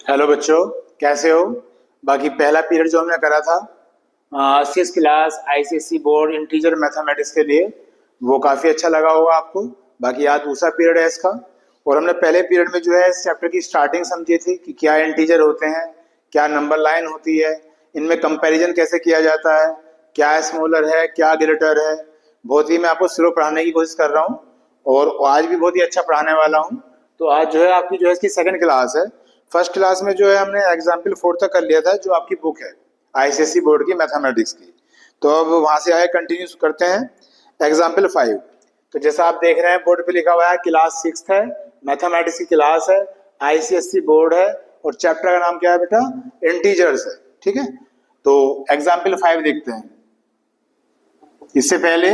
Hello बच्चों, कैसे हो। बाकी पहला पीरियड जो हमने करा था 6th class ICSE board integer mathematics के लिए, वो काफ़ी अच्छा लगा होगा आपको। बाकी आज दूसरा पीरियड है इसका। और हमने पहले पीरियड में जो है इस चैप्टर की स्टार्टिंग समझी थी कि क्या इंटीजर होते हैं, क्या नंबर लाइन होती है, इनमें कंपैरिजन कैसे किया जाता है, क्या स्मॉलर है, क्या ग्रेटर है। बहुत ही मैं आपको स्लो पढ़ाने की कोशिश कर रहा हूँ और आज भी बहुत ही अच्छा पढ़ाने वाला हूँ। तो आज जो है आपकी जो है इसकी सेकंड क्लास है। फर्स्ट क्लास में जो है हमने एग्जाम्पल 4 तक कर लिया था, जो आपकी बुक है आईसीएसई बोर्ड की मैथमेटिक्स की। तो अब वहां से आगे कंटिन्यू करते हैं एग्जाम्पल 5। तो जैसा आप देख रहे हैं बोर्ड पे लिखा हुआ है क्लास 6 है, मैथमेटिक्स की क्लास है, आईसीएसई बोर्ड है और चैप्टर का नाम क्या है बेटा, इंटीजर्स है। ठीक है, तो एग्जाम्पल 5 देखते हैं। इससे पहले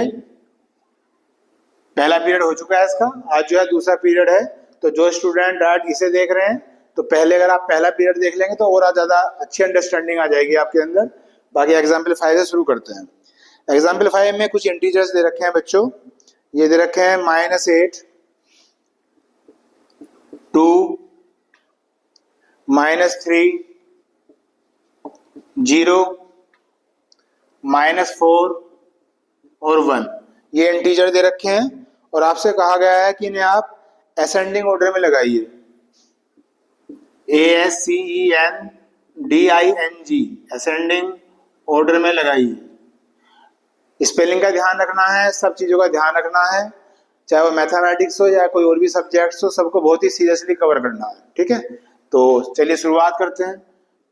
पहला पीरियड हो चुका है इसका, आज जो है दूसरा पीरियड है। तो जो स्टूडेंट आज इसे देख रहे हैं, तो पहले अगर आप पहला पीरियड देख लेंगे तो और ज्यादा अच्छी अंडरस्टैंडिंग आ जाएगी आपके अंदर। बाकी एग्जाम्पल 5 से शुरू करते हैं। एग्जाम्पल 5 में कुछ इंटीजर्स दे रखे हैं बच्चों। ये दे रखे हैं -8, 2, -3, 0, -4 और 1। ये इंटीजर दे रखे हैं और आपसे कहा गया है कि इन्हें आप असेंडिंग ऑर्डर में लगाइए। ASCENDING असेंडिंग ऑर्डर में लगाइए। स्पेलिंग का ध्यान रखना है, सब चीज़ों का ध्यान रखना है, चाहे वो मैथमेटिक्स हो या कोई और भी सब्जेक्ट्स हो, सबको बहुत ही सीरियसली कवर करना है। ठीक है, तो चलिए शुरुआत करते हैं।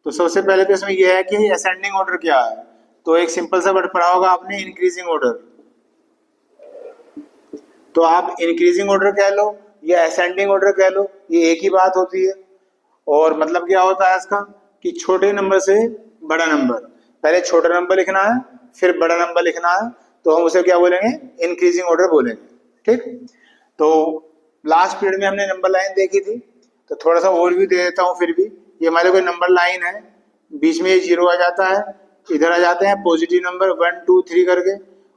तो सबसे पहले तो इसमें यह है कि असेंडिंग ऑर्डर क्या है। तो एक सिंपल सा वर्ड पढ़ा होगा आपने, इंक्रीजिंग ऑर्डर। तो आप इंक्रीजिंग ऑर्डर कह लो या असेंडिंग ऑर्डर कह लो, ये एक ही बात होती है। और मतलब क्या होता है इसका कि छोटे नंबर से बड़ा नंबर, पहले छोटा नंबर लिखना है फिर बड़ा नंबर लिखना है, तो हम उसे क्या बोलेंगे, इंक्रीजिंग ऑर्डर बोलेंगे। ठीक, तो लास्ट पीरियड में हमने नंबर लाइन देखी थी, तो थोड़ा सा ओवरव्यू दे देता हूँ फिर भी। ये हमारे कोई नंबर लाइन है, बीच में ये 0 आ जाता है, इधर आ जाते हैं पॉजिटिव नंबर 1 2 3 करके,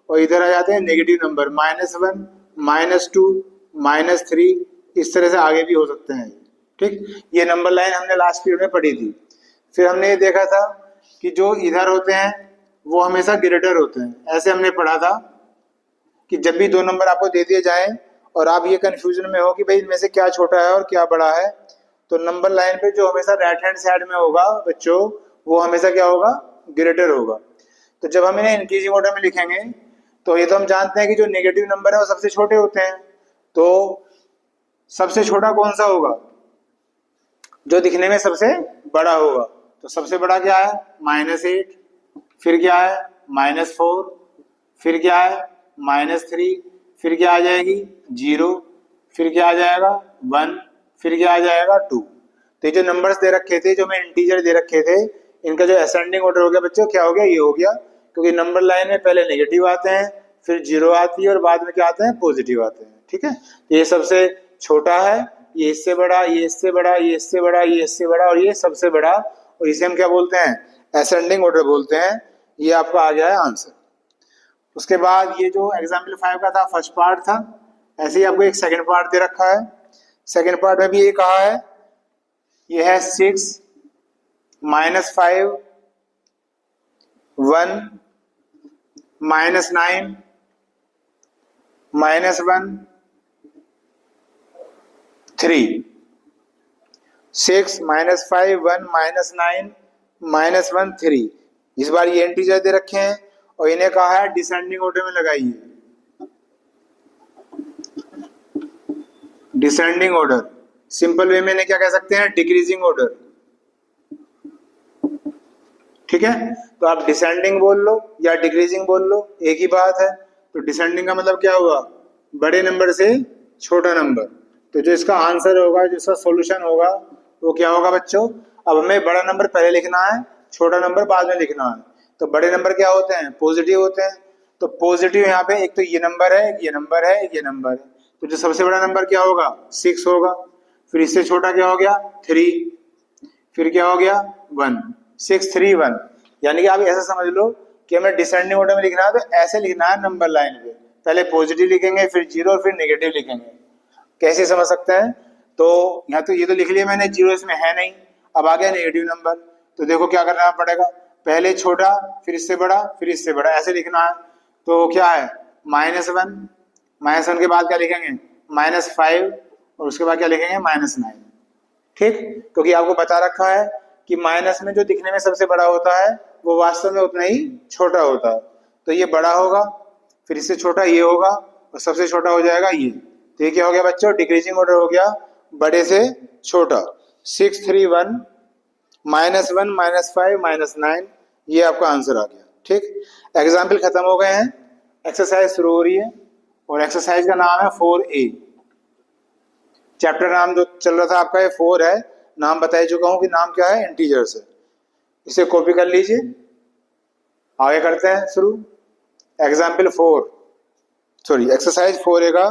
और इधर आ जाते हैं नेगेटिव नंबर -1 -2 -3, इस तरह से आगे भी हो सकते हैं। ठीक, ये नंबर लाइन हमने लास्ट पीरियड में पढ़ी थी। फिर हमने ये देखा था कि जो इधर होते हैं वो हमेशा ग्रेटर होते हैं। ऐसे हमने पढ़ा था कि जब भी दो नंबर आपको दे दिए जाएं और आप ये कंफ्यूजन में हो कि भाई इनमें से क्या छोटा है और क्या बड़ा है, तो नंबर लाइन पे जो हमेशा राइट हैंड साइड में होगा बच्चों, वो हमेशा क्या होगा, ग्रेटर होगा। तो जब हम इन्हें इंक्रीजिंग ऑर्डर में लिखेंगे, तो ये तो हम जानते हैं कि जो नेगेटिव नंबर है वो सबसे छोटे होते हैं। तो सबसे छोटा कौन सा होगा, जो दिखने में सबसे बड़ा होगा। तो सबसे बड़ा क्या है, -8, फिर क्या है -4, फिर क्या है -3, फिर क्या आ जाएगी 0, फिर क्या आ जाएगा 1, फिर क्या आ जाएगा 2। तो ये जो नंबर्स दे रखे थे, जो मैं इंटीजर दे रखे थे, इनका जो असेंडिंग ऑर्डर हो गया बच्चों, क्या हो गया, ये हो गया। क्योंकि नंबर लाइन में पहले नेगेटिव आते हैं, फिर 0 आती है और बाद में क्या आते हैं, पॉजिटिव आते हैं। ठीक है, तो ये सबसे छोटा है, ये इससे बड़ा, ये इससे बड़ा, ये इससे बड़ा, ये इससे बड़ा और ये सबसे बड़ा, और इसे हम क्या बोलते हैं, असेंडिंग ऑर्डर बोलते हैं। ये आपका आ गया है आंसर। उसके बाद ये जो एग्जाम्पल 5 का था फर्स्ट पार्ट था, ऐसे ही आपको एक सेकंड पार्ट दे रखा है। सेकंड पार्ट में भी ये कहा है, ये है 6 -5 1 -9 -1 3। 6 -5 1 -9 -1 3। इस बार ये इंटीजर दे रखे हैं और इन्हें कहा है डिसेंडिंग ऑर्डर में लगाइए। डिसेंडिंग ऑर्डर, सिंपल वे में इन्हें क्या कह सकते हैं, डिक्रीजिंग ऑर्डर। ठीक है, तो आप डिसेंडिंग बोल लो या डिक्रीजिंग बोल लो, एक ही बात है। तो डिसेंडिंग का मतलब क्या हुआ, बड़े नंबर से छोटा नंबर। तो जो इसका आंसर होगा, जो इसका सॉल्यूशन होगा, वो क्या होगा बच्चों। अब हमें बड़ा नंबर पहले लिखना है, छोटा नंबर बाद में लिखना है। तो बड़े नंबर क्या होते हैं, पॉजिटिव होते हैं। तो पॉजिटिव यहाँ पे एक तो ये नंबर है, ये नंबर है, ये नंबर है। तो जो सबसे बड़ा नंबर क्या होगा, 6 होगा। फिर इससे छोटा क्या हो गया, 3, फिर क्या हो गया 1, 6 3 1। यानी कि आप ऐसा समझ लो कि हमें डिसेंडिंग ऑर्डर में लिखना है, तो ऐसे लिखना है नंबर लाइन पे, पहले पॉजिटिव लिखेंगे, फिर 0 और फिर नेगेटिव लिखेंगे। कैसे समझ सकते हैं, तो यहाँ तो ये तो लिख लिया मैंने, 0 इसमें है नहीं। अब आ गया नेगेटिव नंबर, तो देखो क्या करना पड़ेगा, पहले छोटा फिर इससे बड़ा फिर इससे बड़ा ऐसे लिखना है। तो क्या है -1, -1 के बाद क्या लिखेंगे -5 और उसके बाद क्या लिखेंगे -9। ठीक, क्योंकि आपको बता रखा है कि माइनस में जो दिखने में सबसे बड़ा होता है वो वास्तव में उतना ही छोटा होता है। तो ये बड़ा होगा, फिर इससे छोटा ये होगा और सबसे छोटा हो जाएगा ये। तो ये क्या हो गया बच्चों, डिक्रीजिंग ऑर्डर हो गया, बड़े से छोटा। 6, 3, 1, -1, -5, -9, ये आपका आंसर आ गया। ठीक, एग्जाम्पल खत्म हो गए हैं, एक्सरसाइज शुरू हो रही है और एक्सरसाइज का नाम है 4A। चैप्टर नाम जो चल रहा था आपका ये 4 है, नाम बता चुका हूं कि नाम क्या है, इंटीजर्स है। इसे कॉपी कर लीजिए, आगे करते हैं शुरू। एग्जाम्पल 4 सॉरी एक्सरसाइज 4A का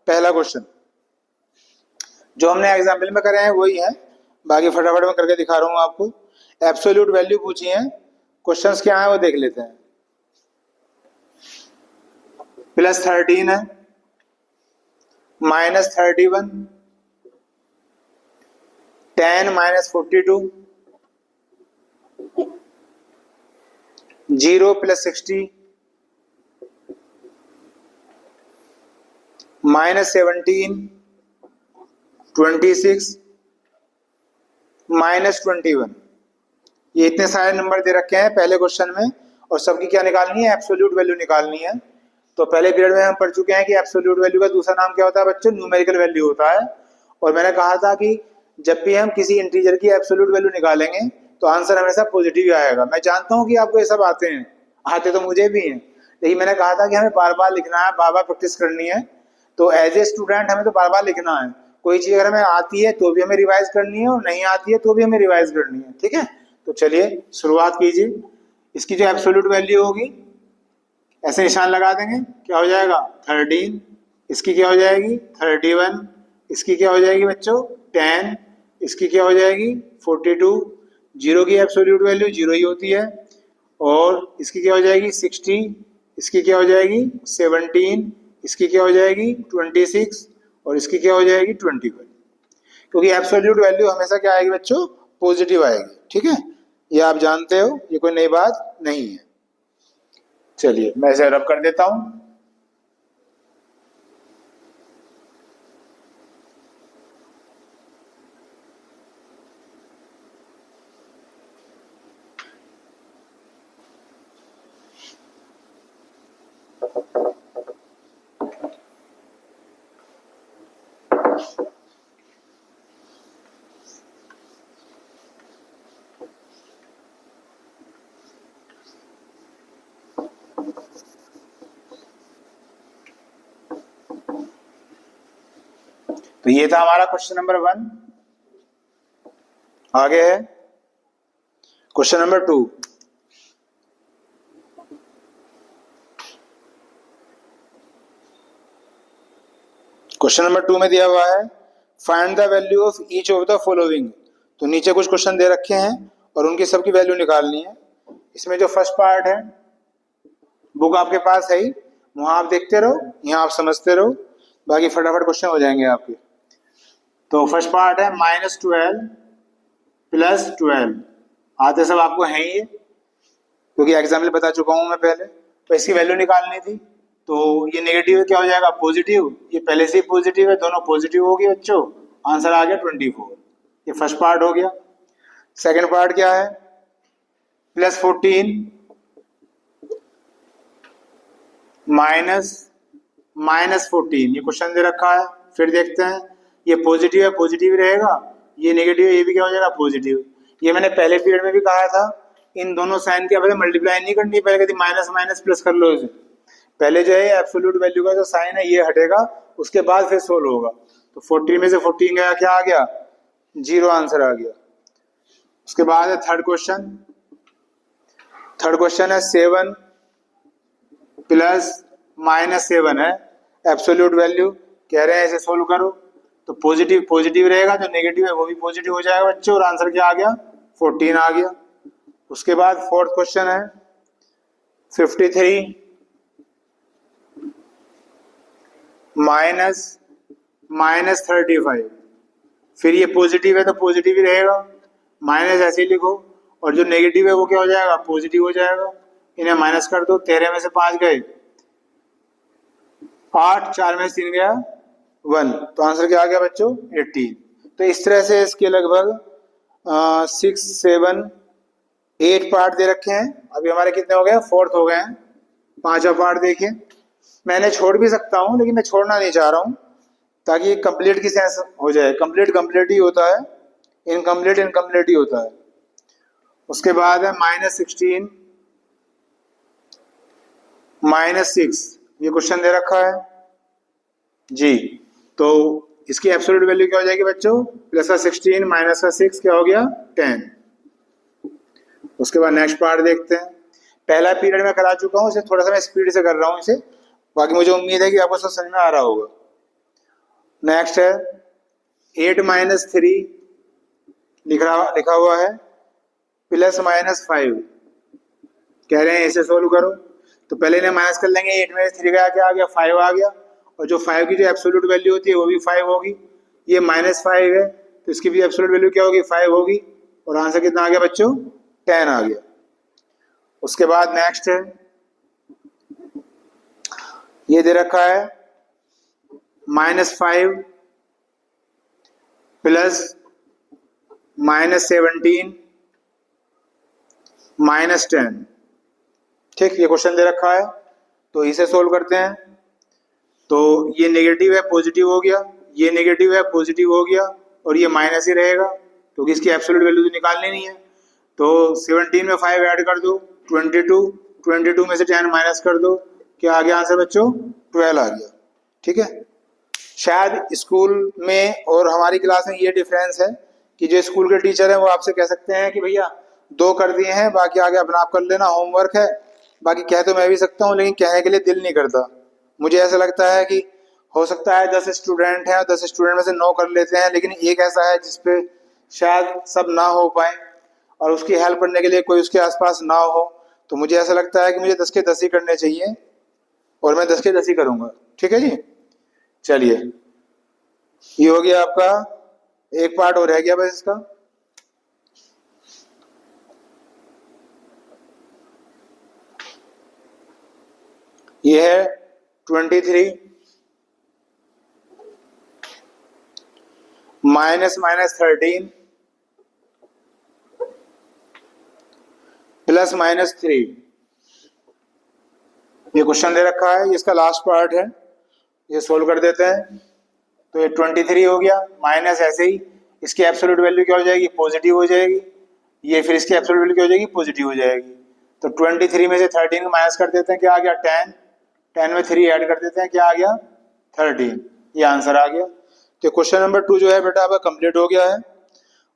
पहला क्वेश्चन जो हमने एग्जाम्पल में करे हैं वही है, बाकी फटाफट में करके दिखा रहा हूं आपको। एब्सोल्यूट वैल्यू पूछी है, क्वेश्चंस क्या है वो देख लेते हैं। +13 है, -31, 10 -42, 0 + 60, -17, 26, -21। ये इतने सारे नंबर दे रखे हैं पहले क्वेश्चन में और सबकी क्या निकालनी है, एब्सोल्यूट वैल्यू निकालनी है। तो पहले पीरियड में हम पढ़ चुके हैं कि एब्सोल्यूट वैल्यू का दूसरा नाम क्या होता है बच्चों, न्यूमेरिकल वैल्यू होता है। और मैंने कहा था कि जब भी हम किसी इंटीजर की एब्सोल्यूट वैल्यू निकालेंगे तो आंसर हमेशा पॉजिटिव ही आएगा। मैं जानता हूं कि आपको ये सब आते हैं, आते तो मुझे भी हैं, लेकिन मैंने कहा था कि हमें बार बार लिखना है, बार बार प्रैक्टिस करनी है। तो एज ए स्टूडेंट हमें तो बार बार लिखना है। कोई चीज अगर हमें आती है तो भी हमें रिवाइज करनी है और नहीं आती है तो भी हमें रिवाइज करनी है। ठीक है, तो चलिए शुरुआत कीजिए। इसकी जो एब्सोल्यूट वैल्यू होगी ऐसे निशान लगा देंगे, क्या हो जाएगा 13, इसकी क्या हो जाएगी 31, इसकी क्या हो जाएगी बच्चों 10, इसकी क्या हो जाएगी 42, जीरो की एब्सोल्यूट वैल्यू जीरो ही होती है, और इसकी क्या हो जाएगी 60, इसकी क्या हो जाएगी 17, इसकी क्या हो जाएगी 26 और इसकी क्या हो जाएगी 21। क्योंकि एब्सोल्यूट वैल्यू हमेशा क्या आएगी बच्चों, पॉजिटिव आएगी। ठीक है, ये आप जानते हो, ये कोई नई बात नहीं है। चलिए मैं इसे रब कर देता हूं। तो ये था हमारा क्वेश्चन नंबर 1। आगे है क्वेश्चन नंबर 2। क्वेश्चन नंबर 2 में दिया हुआ है find the value of each of the following. तो नीचे कुछ क्वेश्चन दे रखे हैं और उनकी सबकी वैल्यू निकालनी है। इसमें जो फर्स्ट पार्ट है, बुक आपके पास है ही, वहां आप देखते रहो, यहाँ आप समझते रहो, बाकी फटाफट क्वेश्चन हो जाएंगे आपके। तो फर्स्ट पार्ट है -12 + 12, आते सब आपको है ही, क्योंकि एग्जाम्पल बता चुका हूं मैं पहले। तो इसकी वैल्यू निकालनी थी, तो ये नेगेटिव क्या हो जाएगा पॉजिटिव, ये पहले से ही पॉजिटिव है, दोनों पॉजिटिव हो गए बच्चों, आंसर आ गया 24। ये फर्स्ट पार्ट हो गया। सेकंड पार्ट क्या है, +14 -14, ये क्वेश्चन दे रखा है। फिर देखते हैं, ये पॉजिटिव है, पॉजिटिव रहेगा, ये नेगेटिव है, ये भी क्या हो जाएगा पॉजिटिव। ये मैंने पहले पीरियड में भी कहा था, इन दोनों साइन की आपने मल्टीप्लाई नहीं करनी, पहले कहती माइनस माइनस प्लस कर लो इसे। पहले जो है एब्सोल्यूट वैल्यू का जो साइन है ये हटेगा, उसके बाद फिर सोल्व होगा। तो 14 में से 14 गया, क्या आ गया 0, आंसर आ गया। उसके बाद है थर्ड क्वेश्चन। थर्ड क्वेश्चन है 7 + -7 है एब्सोल्यूट वैल्यू, कह रहे हैं इसे सोल्व करो। तो पॉजिटिव पॉजिटिव रहेगा, जो नेगेटिव है वो भी पॉजिटिव हो जाएगा बच्चों, और आंसर क्या आ गया 14 आ गया। उसके बाद फोर्थ क्वेश्चन है 53 -35, फिर ये पॉजिटिव है तो पॉजिटिव ही रहेगा, माइनस ऐसे ही लिखो, और जो नेगेटिव है वो क्या हो जाएगा, पॉजिटिव हो जाएगा। इन्हें माइनस कर दो, 13 में से 5 गए 8, 4 में से 3 गया 1, तो आंसर क्या आ गया बच्चों 18। तो इस तरह से इसके लगभग 6, 7, 8 पार्ट दे रखे हैं। अभी हमारे कितने हो गए, 4th हो गए हैं। 5वां पार्ट देखिए, मैंने छोड़ भी सकता हूँ लेकिन मैं छोड़ना नहीं चाह रहा हूँ ताकि कंप्लीट की सेंस हो जाए। कंप्लीट कंप्लीट ही होता है, इनकम्प्लीट इनकम्प्लीट ही होता है। उसके बाद है -16 -6, ये क्वेश्चन दे रखा है जी। तो इसकी एब्सोल्यूट वैल्यू क्या हो जाएगी बच्चों, +16 -6 क्या हो गया 10। उसके बाद नेक्स्ट पार्ट देखते हैं। पहला पीरियड में करा चुका हूँ, इसे थोड़ा सा मैं स्पीड से कर रहा हूँ इसे, बाकी मुझे उम्मीद है कि आपको सब समझ में आ रहा होगा। नेक्स्ट है 8 - 3 लिखा हुआ है, +-5 कह रहे हैं इसे सोल्व करो। तो पहले इन्हें माइनस कर लेंगे, 8 में से 3 गया, क्या आ गया 5 आ गया, और जो 5 की जो एब्सोल्यूट वैल्यू होती है वो भी 5 होगी। ये -5 है तो इसकी भी एब्सोल्यूट वैल्यू क्या होगी 5 होगी, और आंसर कितना आ गया बच्चों 10 आ गया। उसके बाद नेक्स्ट है, ये दे रखा है -5 प्लस -17 -10, ठीक, ये क्वेश्चन दे रखा है। तो इसे सोल्व करते हैं। तो ये नेगेटिव है पॉजिटिव हो गया, ये नेगेटिव है पॉजिटिव हो गया, और ये माइनस ही रहेगा क्योंकि इसकी एब्सोल्यूट वैल्यू तो निकालनी नहीं है। तो 17 में 5 ऐड कर दो 22, 22 में से 10 माइनस कर दो, क्या आ गया आंसर बच्चों 12 आ गया। ठीक है, शायद स्कूल में और हमारी क्लास में ये डिफरेंस है कि जो स्कूल के टीचर हैं वो आपसे कह सकते हैं कि भैया 2 कर दिए हैं, बाकी आगे अपना आप कर लेना, होमवर्क है। बाकी कह तो मैं भी सकता हूँ लेकिन कहने के लिए दिल नहीं करता। मुझे ऐसा लगता है कि हो सकता है 10 स्टूडेंट हैं, 10 स्टूडेंट में से 9 कर लेते हैं, लेकिन एक ऐसा है जिसपे शायद सब ना हो पाए और उसकी हेल्प करने के लिए कोई उसके आसपास ना हो। तो मुझे ऐसा लगता है कि मुझे 10 के 10 ही करने चाहिए और मैं 10 के 10 ही करूँगा। ठीक है जी, चलिए ये हो गया आपका, एक पार्ट और रह गया बस इसका। ये है 23 -13 +-3, ये क्वेश्चन दे रखा है, इसका लास्ट पार्ट है, ये सोल्व कर देते हैं। तो ये 23 हो गया, माइनस ऐसे ही इसकी एब्सोल्यूट वैल्यू क्या हो जाएगी पॉजिटिव हो जाएगी, ये फिर इसकी एब्सोल्यूट वैल्यू क्या हो जाएगी पॉजिटिव हो जाएगी। तो 23 में से 13 को माइनस कर देते हैं, क्या आ गया 10, 10 में 3 ऐड कर देते हैं, क्या आ गया 13, ये आंसर आ गया। तो क्वेश्चन नंबर 2 जो है बेटा आपका कंप्लीट हो गया है।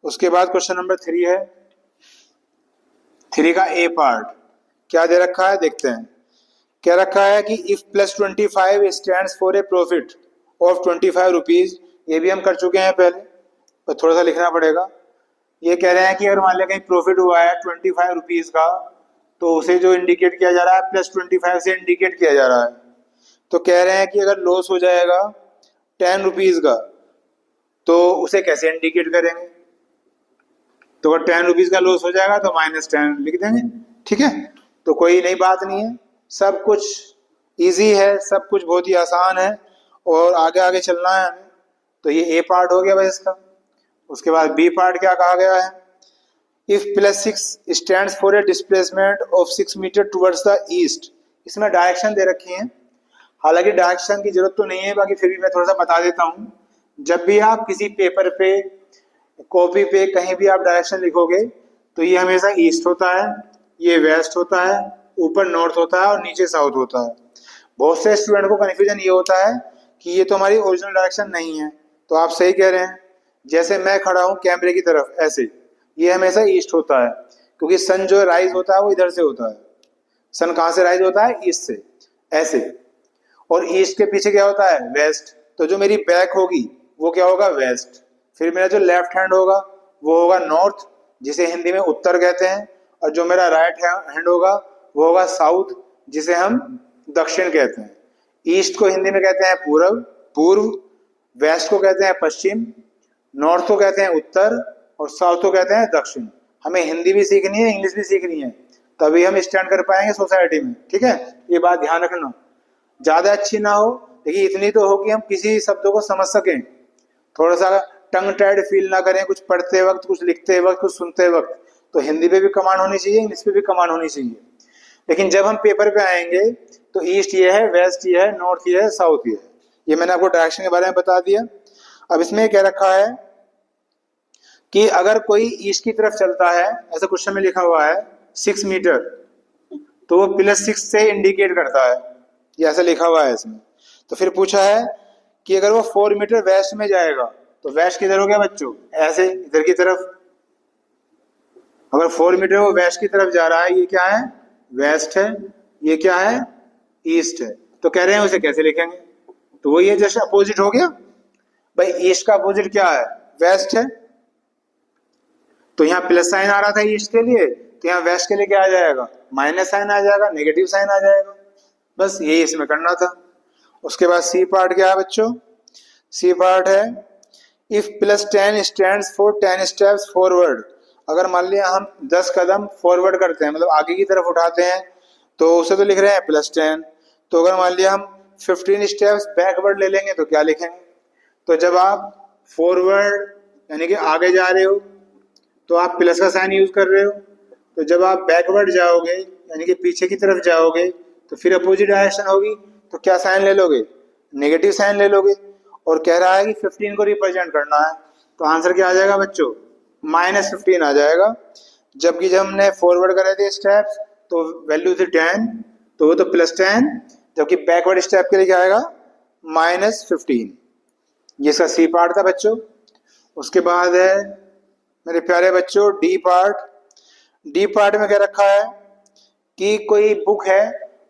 उसके बाद क्वेश्चन नंबर 3 है, 3 का ए पार्ट क्या दे रखा है देखते हैं। क्या रखा है कि if +25 stands for A profit of 25 rupees, ये भी हम कर चुके हैं पहले, पर थोड़ा सा लिखना पड़ेगा। ये कह रहे हैं कि अगर मान लिया कहीं प्रॉफिट हुआ है 25 रुपीज का, तो उसे जो इंडिकेट किया जा रहा है +25 से इंडिकेट किया जा रहा है। तो कह रहे हैं कि अगर लॉस हो जाएगा 10 रुपीज का, तो उसे कैसे इंडिकेट करेंगे। तो अगर 10 रुपीज का लॉस हो जाएगा तो -10 लिख देंगे। ठीक है, तो कोई नई बात नहीं है, सब कुछ इजी है, सब कुछ बहुत ही आसान है और आगे आगे चलना है हमें। तो ये ए पार्ट हो गया भाई इसका। उसके बाद बी पार्ट क्या कहा गया है, if +6 stands for a displacement of 6 metre towards the east. इसमें डायरेक्शन दे रखी है, हालांकि डायरेक्शन की जरूरत तो नहीं है, बाकी फिर भी मैं थोड़ा सा बता देता हूँ। जब भी आप किसी पेपर पे, कॉपी पे, कहीं भी आप डायरेक्शन लिखोगे तो ये हमेशा ईस्ट होता है, ये वेस्ट होता है, ऊपर नॉर्थ होता है और नीचे साउथ होता है। बहुत से स्टूडेंट को कन्फ्यूजन ये होता है कि ये तो हमारी ओरिजिनल डायरेक्शन नहीं है। तो आप सही कह रहे हैं, जैसे मैं खड़ा हूँ कैमरे की तरफ ऐसे, ये हमेशा ईस्ट होता है क्योंकि सन जो राइज होता है वो इधर से होता है। सन कहाँ से राइज होता है, ईस्ट से, ऐसे। और ईस्ट के पीछे क्या होता है, वेस्ट। तो जो मेरी बैक होगी वो क्या होगा, वेस्ट। फिर मेरा जो लेफ्ट हैंड होगा वो होगा नॉर्थ, जिसे हिंदी में उत्तर कहते हैं, और जो मेरा राइट हैंड होगा वो होगा साउथ, जिसे हम दक्षिण कहते हैं। ईस्ट को हिंदी में कहते हैं पूर्व, वेस्ट को कहते हैं पश्चिम, नॉर्थ को कहते हैं उत्तर, और साउथ को कहते हैं दक्षिण। हमें हिंदी भी सीखनी है, इंग्लिश भी सीखनी है, तभी हम स्टैंड कर पाएंगे सोसाइटी में, ठीक है। ये बात ध्यान रखना। ज्यादा अच्छी ना हो, लेकिन इतनी तो हो कि हम किसी शब्दों को समझ सकें, थोड़ा सा टंग टाइड फील ना करें, कुछ पढ़ते वक्त, कुछ लिखते वक्त, कुछ सुनते वक्त। तो हिंदी पे भी कमांड होनी चाहिए, इंग्लिश पे भी कमांड होनी चाहिए। लेकिन जब हम पेपर पे आएंगे तो ईस्ट ये है, वेस्ट ये है, नॉर्थ ये है, साउथ ये है। ये मैंने आपको डायरेक्शन के बारे में बता दिया। अब इसमें क्या रखा है कि अगर कोई ईस्ट की तरफ चलता है, ऐसा क्वेश्चन में लिखा हुआ है 6 मीटर, तो वो +6 से इंडिकेट करता है, ये ऐसा लिखा हुआ है इसमें। तो फिर पूछा है कि अगर वो 4 मीटर वेस्ट में जाएगा, तो वेस्ट किधर हो गया बच्चों, ऐसे इधर की तरफ। अगर 4 मीटर वो वेस्ट की तरफ जा रहा है, ये क्या है, वेस्ट है, ये क्या है, ईस्ट है। तो कह रहे हैं उसे कैसे लिखेंगे, तो वो ये जस्ट अपोजिट हो गया। भाई ईस्ट का अपोजिट क्या है, वेस्ट है, तो यहाँ प्लस साइन आ रहा था ईस्ट के लिए, तो यहाँ वेस्ट के लिए क्या आ जाएगा, माइनस साइन आ जाएगा, नेगेटिव साइन आ जाएगा। बस यही इसमें करना था। उसके बाद सी पार्ट क्या है बच्चों, सी पार्ट है if +10 stands for 10 steps forward. अगर मान लिया हम 10 कदम फॉरवर्ड करते हैं, मतलब आगे की तरफ उठाते हैं, तो उसे तो लिख रहे हैं +10। तो अगर मान लिया हम 15 स्टेप्स बैकवर्ड ले लेंगे तो क्या लिखेंगे। तो जब आप फॉरवर्ड यानी कि आगे जा रहे हो तो आप प्लस का साइन यूज कर रहे हो, तो जब आप बैकवर्ड जाओगे यानी कि पीछे की तरफ जाओगे तो फिर अपोजिट डायरेक्शन होगी, तो क्या साइन ले लोगे, नेगेटिव साइन ले लोगे। और कह रहा है कि 15 को रिप्रेजेंट करना है, तो आंसर क्या आ जाएगा बच्चों, -15 आ जाएगा। जबकि जब हमने फॉरवर्ड करे थे स्टेप्स तो वैल्यू थी 10, तो वो तो +10, जबकि बैकवर्ड स्टेप के लिए क्या आएगा, -15। ये इसका सी पार्ट था बच्चों। उसके बाद है मेरे प्यारे बच्चों डी पार्ट। डी पार्ट में क्या रखा है कि कोई बुक है,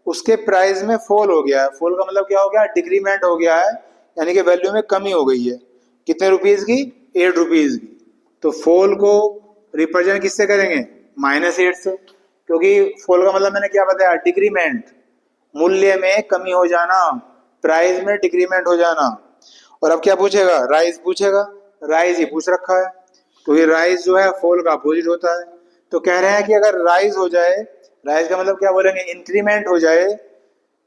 उसके प्राइस में फॉल हो गया है। फॉल का मतलब क्या हो गया, डिक्रीमेंट हो गया है, यानी कि वैल्यू में कमी हो गई है। कितने रुपीज की, 8 रुपीज की। तो फॉल को रिप्रेजेंट किससे करेंगे, -8 से, क्योंकि फॉल का मतलब मैंने क्या बताया, डिक्रीमेंट, मूल्य में कमी हो जाना, प्राइस में डिक्रीमेंट हो जाना। और अब क्या पूछेगा, राइज पूछेगा, राइज ही पूछ रखा है, क्योंकि राइज जो है फॉल का अपोजिट होता है। तो कह रहे हैं कि अगर राइज हो जाए, राइज का मतलब क्या बोलेंगे, इंक्रीमेंट हो जाए,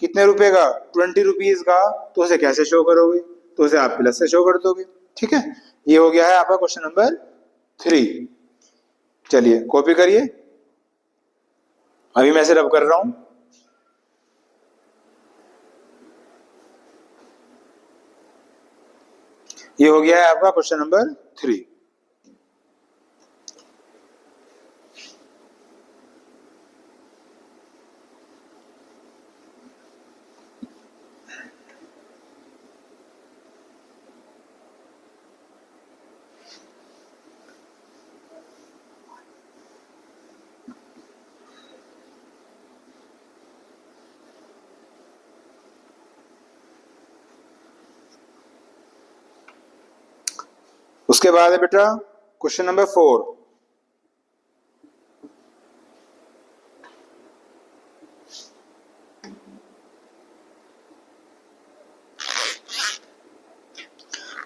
कितने रुपए का, 20 रुपीज का, तो उसे कैसे शो करोगे, तो उसे आप प्लस से शो कर दोगे, ठीक है। ये हो गया है आपका क्वेश्चन नंबर 3। चलिए कॉपी करिए, अभी मैं इसे रब कर रहा हूं। ये हो गया है आपका क्वेश्चन नंबर 3। उसके बाद है बेटा क्वेश्चन नंबर 4।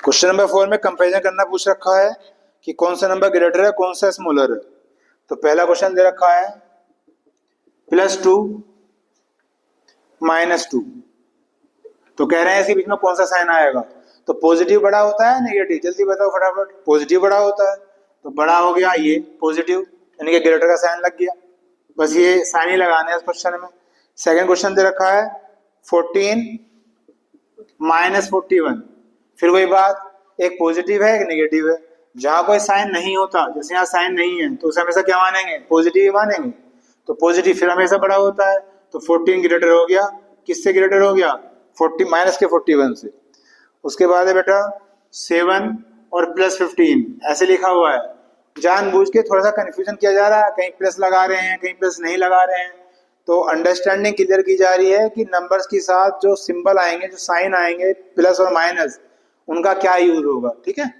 क्वेश्चन नंबर 4 में कंपैरिजन करना पूछ रखा है कि कौन सा नंबर ग्रेटर है, कौन सा स्मॉलर है। तो पहला क्वेश्चन दे रखा है +2 -2, तो कह रहे हैं इसके बीच में कौन सा साइन आएगा। तो पॉजिटिव बड़ा होता है, नेगेटिव, जल्दी बताओ फटाफट। पॉजिटिव बड़ा होता है, तो बड़ा हो गया ये पॉजिटिव, यानी कि ग्रेटर का साइन लग गया। बस ये साइन ही लगाना है इस क्वेश्चन में। सेकंड क्वेश्चन दे रखा है 14 -41, फिर वही बात, एक पॉजिटिव है एक नेगेटिव है। जहां कोई साइन नहीं होता, जैसे यहाँ साइन नहीं है, तो उसे हमेशा क्या मानेंगे, पॉजिटिव ही मानेंगे। तो पॉजिटिव फिर हमेशा बड़ा होता है, तो 14 ग्रेटर हो गया, किससे ग्रेटर हो गया, 40 माइनस के 41 से। उसके बाद है बेटा 7 और +15 ऐसे लिखा हुआ है। जानबूझ के थोड़ा सा कंफ्यूजन किया जा रहा है, कहीं प्लस लगा रहे हैं, कहीं प्लस नहीं लगा रहे हैं। तो अंडरस्टैंडिंग क्लियर की जा रही है कि नंबर्स के साथ जो सिंबल आएंगे, जो साइन आएंगे, प्लस और माइनस, उनका क्या यूज होगा, ठीक है।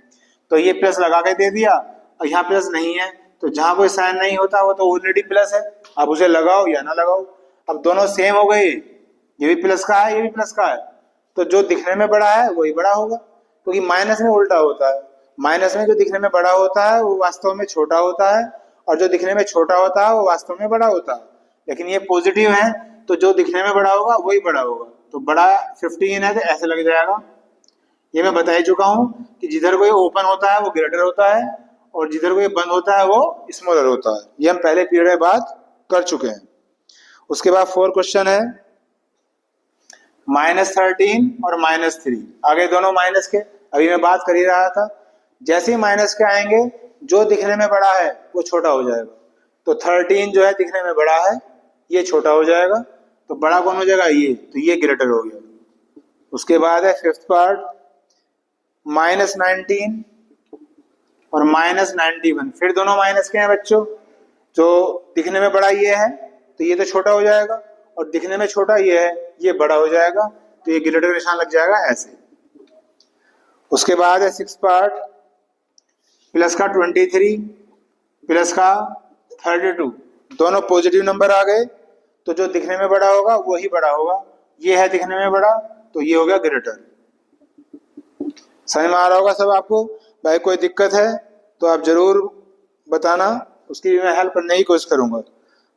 तो ये प्लस लगा के दे दिया, और यहाँ प्लस नहीं है, तो जहां कोई साइन नहीं होता वो तो ऑलरेडी प्लस है, आप उसे लगाओ या ना लगाओ। अब दोनों सेम हो गए, ये भी प्लस का है, ये भी प्लस का है, तो जो दिखने में बड़ा है वही बड़ा होगा, क्योंकि माइनस में उल्टा होता है, माइनस में जो दिखने में बड़ा होता है वो वास्तव में छोटा होता है, और जो दिखने में छोटा होता है वो वास्तव में बड़ा होता है। लेकिन ये पॉजिटिव है तो जो दिखने में बड़ा होगा वही बड़ा होगा। तो बड़ा 15 है तो ऐसे लग जाएगा। ये मैं बता ही चुका हूं कि जिधर कोई ओपन होता है वो ग्रेटर होता है, और जिधर कोई बंद होता है वो स्मॉलर होता है। ये हम पहले पीरियड में बात कर चुके हैं। उसके बाद 4 क्वेश्चन है -13 और -3। आगे दोनों माइनस के, अभी मैं बात कर ही रहा था। जैसे ही माइनस के आएंगे जो दिखने में बड़ा है वो छोटा हो जाएगा। तो 13 जो है दिखने में बड़ा है, ये छोटा हो जाएगा। तो बड़ा कौन हो जाएगा? ये, तो ये ग्रेटर हो गया। उसके बाद है 5th पार्ट -19 और -91। फिर दोनों माइनस के हैं बच्चों। जो दिखने में बड़ा ये है तो ये तो छोटा हो जाएगा, और दिखने में छोटा ये है, ये बड़ा हो जाएगा। तो ये ग्रेटर का निशान लग जाएगा ऐसे। उसके बाद है 6th पार्ट प्लस का 23 प्लस का 32। दोनों पॉजिटिव नंबर आ गए, तो जो दिखने में बड़ा होगा वही बड़ा होगा। ये है दिखने में बड़ा, तो ये हो गया ग्रेटर। समझ में आ रहा होगा सब आपको? भाई कोई दिक्कत है तो आप जरूर बताना, उसकी भी मैं हेल्प करने की कोशिश करूंगा।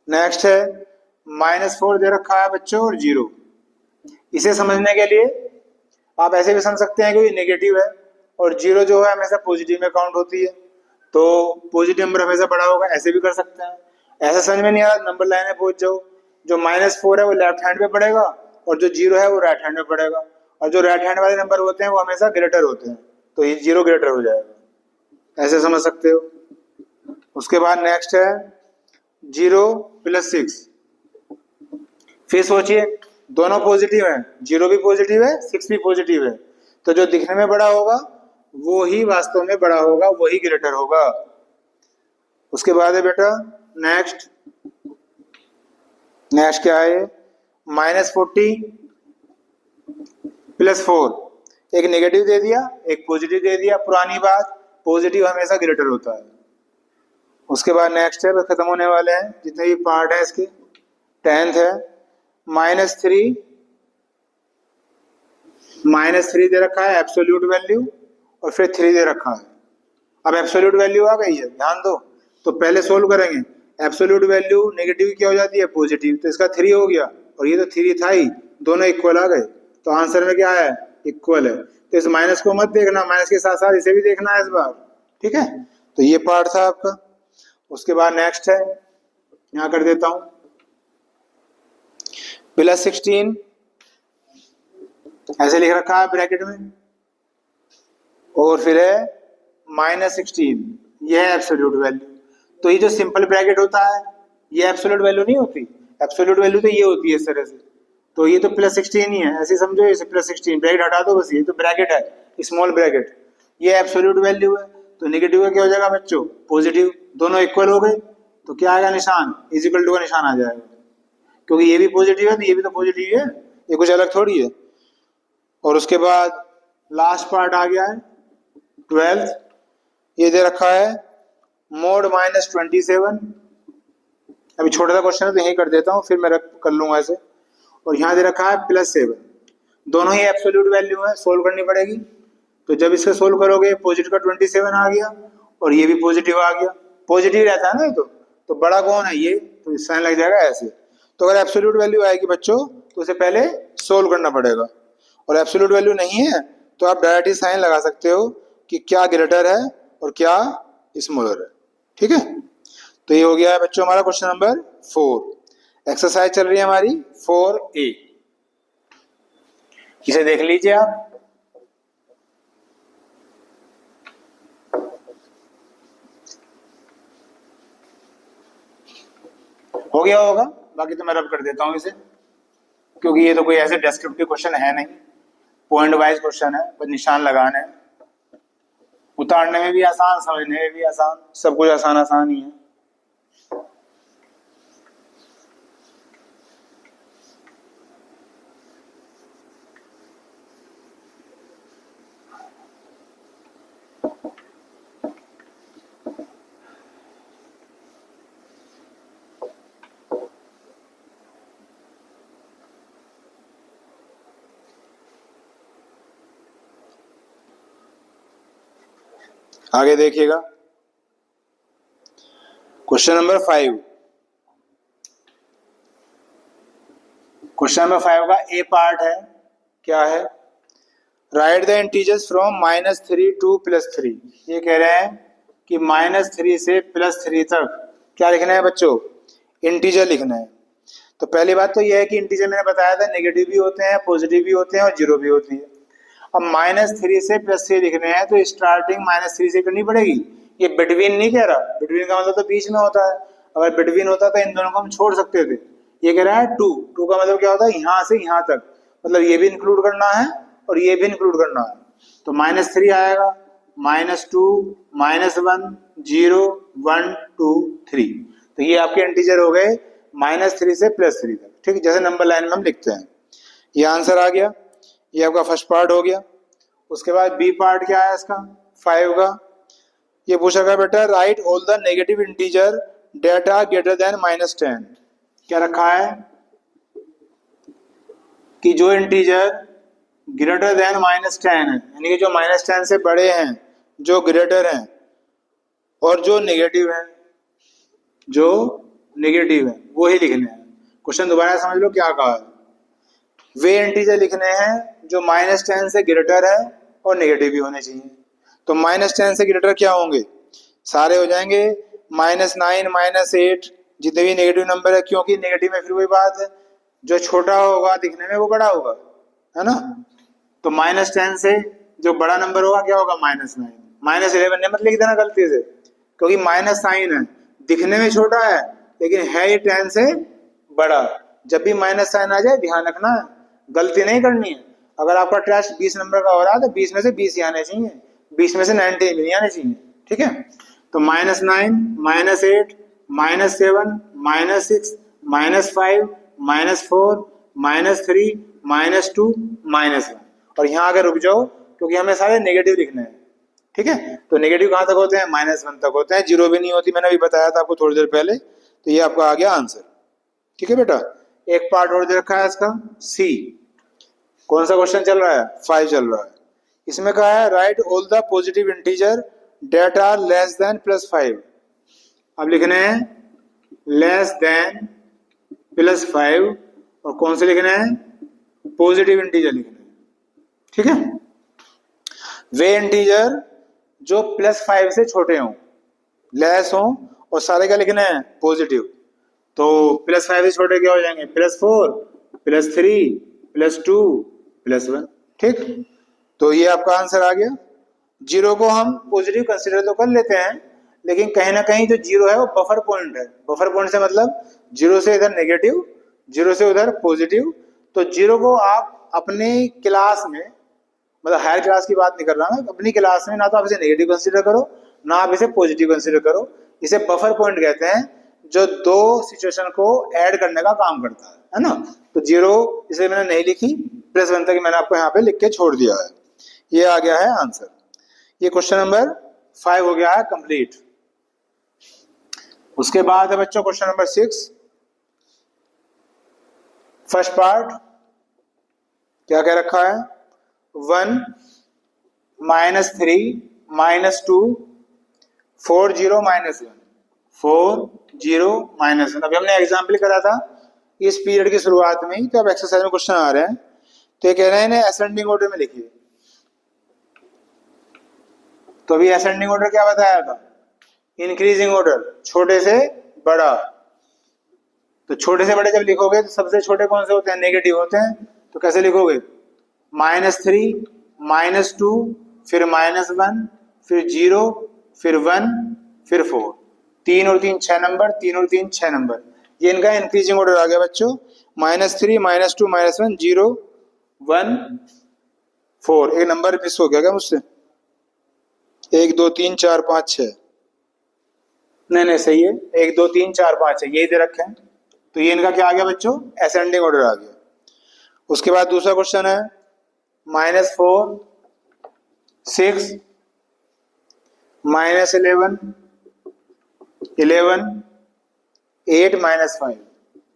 नेक्स्ट है -4 दे रखा है बच्चों और 0। इसे समझने के लिए आप ऐसे भी समझ सकते हैं कि ये नेगेटिव है, और 0 जो है हमेशा पॉजिटिव में काउंट होती है, तो पॉजिटिव नंबर हमेशा बड़ा होगा। ऐसे भी कर सकते हैं। ऐसा समझ में नहीं आ रहा, नंबर लाइन में पहुंच जाओ। जो -4 है वो लेफ्ट हैंड पे पड़ेगा, और जो 0 है वो राइट हैंड में पड़ेगा, और जो राइट हैंड वाले नंबर होते हैं वो हमेशा ग्रेटर होते हैं, तो ये 0 ग्रेटर हो जाएगा। ऐसे समझ सकते हो। उसके बाद नेक्स्ट है 0 + 6। फिर सोचिए, दोनों पॉजिटिव हैं, 0 भी पॉजिटिव है 6 भी पॉजिटिव है, तो जो दिखने में बड़ा होगा वो ही वास्तव में बड़ा होगा, वही ग्रेटर होगा। उसके बाद है बेटा नेक्स्ट क्या है? -40 + 4। एक नेगेटिव दे दिया, एक पॉजिटिव दे दिया। पुरानी बात, पॉजिटिव हमेशा ग्रेटर होता है। उसके बाद नेक्स्ट है, बस खत्म होने वाले हैं जितने भी पार्ट है इसके। 10th है -3 दे रखा है एब्सोल्यूट वैल्यू, और फिर 3 दे रखा है। अब एब्सोल्यूट वैल्यू आ गई है, ध्यान दो। तो पहले सोल्व करेंगे। एब्सोल्यूट वैल्यू नेगेटिव क्या हो जाती है? पॉजिटिव। तो इसका 3 हो गया, और ये तो 3 था ही, दोनों इक्वल आ गए। तो आंसर में क्या है? इक्वल है। तो इस माइनस को मत देखना, माइनस के साथ साथ इसे भी देखना है इस बार, ठीक है? तो ये पार्ट था आपका। उसके बाद नेक्स्ट है, यहां कर देता हूं +16, ऐसे लिख रखा है ब्रैकेट में, और फिर है -16, ये है एब्सोल्यूट वैल्यू। तो ये जो सिंपल ब्रैकेट होता है ये एब्सोल्यूट वैल्यू नहीं होती। एब्सोल्यूट वैल्यू तो ये होती है इस तरह से। तो ये तो +16 ही है, ऐसे समझो। इसे +16 ब्रैकेट हटा दो बस, ये तो ब्रैकेट है, स्मॉल ब्रैकेट। ये एब्सोल्यूट वैल्यू है, तो नेगेटिव का क्या हो जाएगा बच्चों? पॉजिटिव। दोनों इक्वल हो गए, तो क्या आएगा निशान? इक्वल टू का निशान आ जाएगा, क्योंकि ये भी पॉजिटिव है तो ये भी तो पॉजिटिव है, ये कुछ अलग थोड़ी है। और उसके बाद लास्ट पार्ट आ गया है 12th। ये दे रखा है mod -27। अभी छोटा सा क्वेश्चन है तो यही कर देता हूँ, फिर मैं कर लूंगा ऐसे। और यहाँ दे रखा है +7। दोनों ही एब्सोल्यूट वैल्यू है, सोल्व करनी पड़ेगी। तो जब इसे सोल्व करोगे, पॉजिटिव का 27 आ गया, और ये भी पॉजिटिव आ गया। पॉजिटिव रहता है ना ये तो बड़ा कौन है? ये, तो साइन लग जाएगा ऐसे। तो अगर एब्सोल्यूट वैल्यू आएगी बच्चों तो उसे पहले सोल्व करना पड़ेगा, और एब्सोल्यूट वैल्यू नहीं है तो आप डायरेक्ट ही साइन लगा सकते हो कि क्या ग्रेटर है और क्या स्मॉलर है, ठीक है? तो ये हो गया है बच्चों हमारा क्वेश्चन नंबर 4। एक्सरसाइज चल रही है हमारी 4A, इसे देख लीजिए आप। हो गया होगा, बाकी तो मैं रब कर देता हूं इसे, क्योंकि ये तो कोई ऐसे डेस्क्रिप्टिव क्वेश्चन है नहीं, पॉइंट वाइज क्वेश्चन है, बस निशान लगाने हैं। उतारने में भी आसान, समझने में भी आसान, सब कुछ आसान आसान ही है। आगे देखिएगा क्वेश्चन नंबर 5। क्वेश्चन नंबर 5 का ए पार्ट है, क्या है, write the integers from -3 to +3। ये कह रहे हैं कि -3 से +3 तक क्या लिखना है बच्चों, इंटीजर लिखना है। तो पहली बात तो यह है कि इंटीजर मैंने बताया था नेगेटिव भी होते हैं, पॉजिटिव भी होते हैं और जीरो भी होती है। अब -3 से +3 लिखने हैं तो स्टार्टिंग -3 से करनी पड़ेगी। ये बिटवीन नहीं कह रहा, बिटवीन का मतलब तो बीच में होता है, अगर बिटवीन होता तो इन दोनों को हम छोड़ सकते थे। ये कह रहा है टू का मतलब क्या होता है, यहाँ से यहाँ तक, मतलब ये भी इंक्लूड करना है और ये भी इंक्लूड करना है। तो -3 आएगा, -2, -1, 0, 1, 2, 3। तो ये आपके इंटीजर हो गए -3 से +3 तक, ठीक है, जैसे नंबर लाइन में हम लिखते हैं। ये आंसर आ गया, ये आपका फर्स्ट पार्ट हो गया। उसके बाद बी पार्ट क्या है इसका, 5 का। ये पूछा गया बेटा write all the negative integer that are greater than -10। क्या रखा है कि जो इंटीजर ग्रेटर देन -10 है, यानी कि जो -10 से बड़े हैं, जो ग्रेटर हैं और जो नेगेटिव है, जो नेगेटिव है वो ही लिखने हैं। क्वेश्चन दोबारा समझ लो क्या कहा है, वे इंटीजर लिखने हैं जो -10 से ग्रेटर है और नेगेटिव भी होने चाहिए। तो -10 से ग्रेटर क्या होंगे, सारे हो जाएंगे -9, -8, जितने भी नेगेटिव नंबर है, क्योंकि नेगेटिव में फिर वही बात है, जो छोटा होगा दिखने में वो बड़ा होगा, है ना। तो -10 से जो बड़ा नंबर होगा क्या होगा, -9। -11 ने मत लिख देना गलती से, क्योंकि माइनस साइन है, दिखने में छोटा है लेकिन है ये 10 से बड़ा। जब भी माइनस साइन आ जाए ध्यान रखना है, गलती नहीं करनी है। अगर आपका टेस्ट 20 नंबर का हो रहा है तो 20 में से 20 ही आने चाहिए, 20 में से 90 भी नहीं आने चाहिए, ठीक है। तो -9, -8, -7, -6, -5, -4, -3, -2, -1। और यहाँ आगे रुक जाओ क्योंकि हमें सारे नेगेटिव लिखने हैं, ठीक है। तो नेगेटिव कहाँ तक होते हैं, -1 तक होते हैं, जीरो भी नहीं होती, मैंने अभी बताया था आपको थोड़ी देर पहले। तो ये आपका आ गया आंसर, ठीक है बेटा। एक पार्ट और दे रखा है इसका, सी। कौन सा क्वेश्चन चल रहा है, 5 चल रहा है। इसमें कहा है write all the positive integer that are less than +5। अब लिखने हैं लेस देन +5, और कौन से लिखने हैं, पॉजिटिव इंटीजर लिखने हैं, ठीक है। वे इंटीजर जो +5 से छोटे हों, लेस हों, और सारे क्या लिखने हैं, पॉजिटिव। तो +5 से छोटे क्या हो जाएंगे, +4, +3, +2, +1, ठीक। तो ये आपका आंसर आ गया। जीरो को हम पॉजिटिव कंसीडर तो कर लेते हैं, लेकिन कहीं ना कहीं जो जीरो है वो बफर पॉइंट है। बफर पॉइंट से मतलब जीरो से इधर नेगेटिव, जीरो से उधर पॉजिटिव। तो जीरो को आप अपने क्लास में, मतलब हायर क्लास की बात नहीं कर रहा मैं, अपनी क्लास में ना तो आप इसे नेगेटिव कंसीडर करो ना आप इसे पॉजिटिव कंसीडर करो। इसे बफर पॉइंट कहते हैं, जो दो सिचुएशन को ऐड करने का काम करता है ना। तो जीरो इसे मैंने नहीं लिखी, +1 तक मैंने आपको यहाँ पे लिख के छोड़ दिया है। ये आ गया है आंसर। ये क्वेश्चन नंबर 5 हो गया है कंप्लीट। उसके बाद है बच्चों क्वेश्चन नंबर 6, फर्स्ट पार्ट। क्या कह रखा है, 1, -3, -2, 4, 0, -1, 4, 0, -1। अभी हमने एग्जाम्पल करा था इस पीरियड की शुरुआत में ही, तो अब एक्सरसाइज में क्वेश्चन आ रहे हैं। तो ये कह रहे हैं इन्हें असेंडिंग ऑर्डर में लिखिए। तो अभी असेंडिंग ऑर्डर क्या बताया था, इंक्रीजिंग ऑर्डर, छोटे से बड़ा। तो छोटे से बड़े जब लिखोगे तो सबसे छोटे कौन से होते हैं, नेगेटिव होते हैं। तो कैसे लिखोगे, -3, -2, फिर -1, फिर 0, फिर 1, फिर 4। 3 और 3 6 नंबर, 3 और 3 6 नंबर। ये इनका इंक्रीजिंग ऑर्डर आ गया बच्चों। -3, -2, -1, 0, 1, 4। एक नंबर मिस हो गया क्या मुझसे, 1 2 3 4 5 6, नहीं सही है, 1 2 3 4 5 6 यही दे रखे हैं। तो ये इनका क्या आ गया बच्चों, असेंडिंग ऑर्डर आ गया। उसके बाद दूसरा क्वेश्चन है -4, 6, -11, 11, 8, -5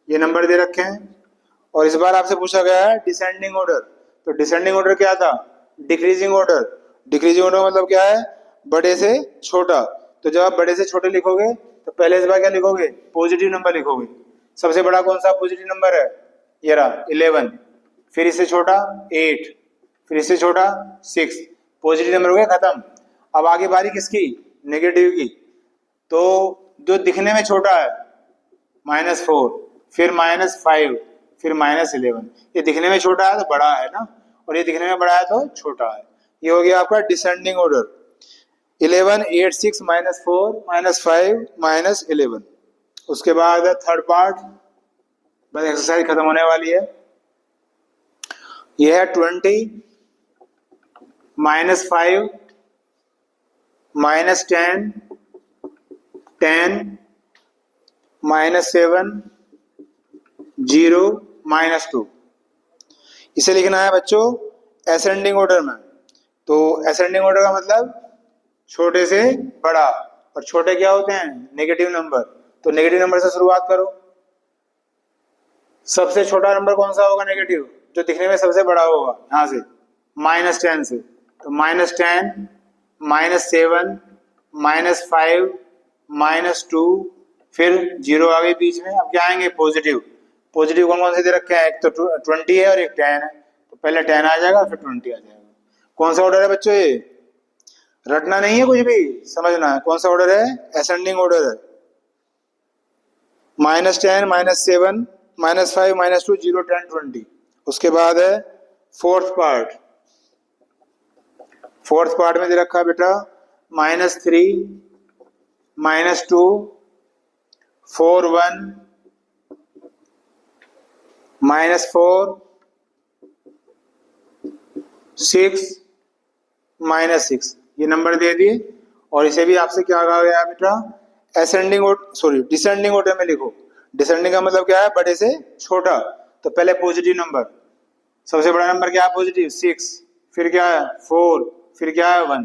ये नंबर दे रखे हैं। और इस बार आपसे पूछा गया है डिसेंडिंग ऑर्डर। तो डिसेंडिंग ऑर्डर क्या था, डिक्रीजिंग ऑर्डर। डिक्रीजिंग ऑर्डर मतलब क्या है, बड़े से छोटा। तो जब आप बड़े से छोटे लिखोगे तो पहले इस बार क्या लिखोगे, पॉजिटिव नंबर लिखोगे। सबसे बड़ा कौन सा पॉजिटिव नंबर है, ये रहा 11, फिर इससे छोटा 8, फिर इससे छोटा 6, पॉजिटिव नंबर हो गया खत्म। अब आगे बारी किसकी, नेगेटिव की। तो जो दिखने में छोटा है -4, फिर -5, फिर -11, ये दिखने में छोटा है तो बड़ा है ना, और ये दिखने में बड़ा है तो छोटा है। ये हो गया आपका डिसेंडिंग ऑर्डर, 11, 8, 6, -4, -5, -11। उसके बाद थर्ड पार्ट, बस एक्सरसाइज खत्म होने वाली है। यह है 20, -5, -10, 10, -7, 0, -2। इसे लिखना है बच्चों असेंडिंग ऑर्डर में। तो असेंडिंग ऑर्डर का मतलब छोटे से बड़ा, और छोटे क्या होते हैं, नेगेटिव नंबर। तो नेगेटिव नंबर से शुरुआत करो। सबसे छोटा नंबर कौन सा होगा नेगेटिव, जो दिखने में सबसे बड़ा होगा, यहां से -10 से। तो -10, -7, -5, -2, फिर 0 आ गई बीच में। अब क्या आएंगे, पॉजिटिव। पॉजिटिव कौन कौन से दे रखे हैं, एक तो 20 है और एक 10 है। तो पहले 10 आ जाएगा फिर 20 आ जाएगा। कौन सा ऑर्डर है बच्चों, ये रटना नहीं है, कुछ भी समझना है। कौन सा ऑर्डर है, असेंडिंग ऑर्डर है। -10, -7, -5, -2, 0, 10, 20। उसके बाद है फोर्थ पार्ट। फोर्थ पार्ट में दे रखा है बेटा -3, -2, 4, 1, -4, 6, -6। ये नंबर दे दिए। और इसे भी आपसे क्या कहा गया बेटा, असेंडिंग सॉरी डिसेंडिंग ऑर्डर में लिखो। डिसेंडिंग का मतलब क्या है, बड़े से छोटा। तो पहले पॉजिटिव नंबर, सबसे बड़ा नंबर क्या है, पॉजिटिव 6, फिर क्या है 4, फिर क्या है 1।